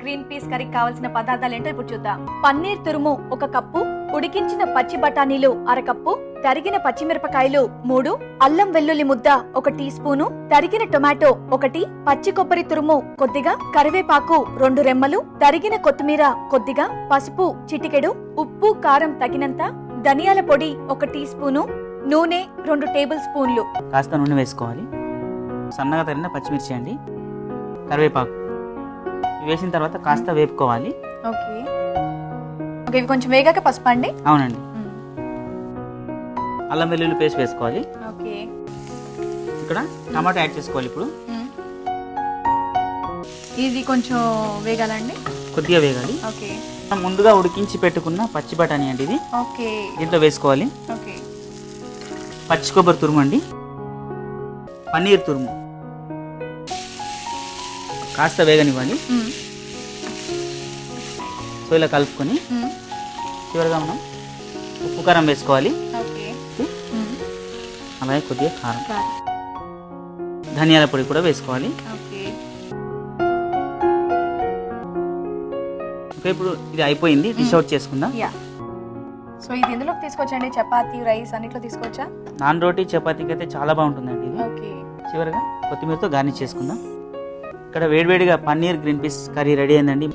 Green peas curry కావాల్సిన పదార్థాలు ఏంటో ఇప్పుడు చూద్దాం. పన్నీర్ తురుము 1 కప్పు, ఉడికించిన పచ్చి బఠానీలు 1/2 కప్పు, తరిగిన పచ్చిమిరపకాయలు 3, అల్లం వెల్లుల్లి ముద్ద 1 టీ స్పూను, తరిగిన టొమాటో 1, పచ్చి కొబ్బరి తురుము కొద్దిగా, కరివేపాకు 2 రెమ్మలు, తరిగిన కొత్తిమీర కొద్దిగా, పసుపు చిటికెడు, ఉప్పు కారం తగినంత, ధనియాల పొడి 1 టీ స్పూను, నూనె 2 టేబుల్ స్పూన్లు. కాస్త నూనె వేసుకోవాలి. సన్నగా తరిగిన పచ్చిమిర్చి అండి, కరివేపాకు వేసిన తర్వాత కాస్త వేపుకోవాలి. ఓకే ఓకే, ఇవి కొంచెం వేగాక పసుపు అండి. అవునండి. అల్లం వెల్లుల్లి పేస్ట్ వేసుకోవాలి. ఓకే, ఇక్కడ టమాటా యాడ్ చేసుకోవాలి. ఇప్పుడు ఇది కొంచెం వేగాలండి, కొద్దిగా వేగాలి. ఓకే, ముందుగా ఉడికించి పెట్టుకున్న పచ్చి బఠానీ అండి ఇది. ఓకే, దీంట్లో వేసుకోవాలి. ఓకే, పచ్చి కొబ్బరి తురుము అండి, పన్నీర్ తురుము కాస్త వేగనివ్వాలి. సో ఇలా కలుపుకొని చివరిగా మనం ఉప్పు కారం వేసుకోవాలి. అలాగే కొద్దిగా కారం, ధనియాల పొడి కూడా వేసుకోవాలి. ఓకే, ఇప్పుడు ఇది అయిపోయింది. డిష్ అవుట్ చేసుకుందాం. సో ఇది ఎందులోకి తీసుకొచ్చండి? చపాతీ, రైస్ అన్నిట్లో తీసుకోవచ్చా? నాన్ రోటీ చపాతీకి అయితే చాలా బాగుంటుందండి ఇది. ఓకే, చివరిగా కొత్తిమీరతో గార్నిష్ చేసుకుందాం. ఇక్కడ వేడివేడిగా paneer green peas curry ready అయిందండి.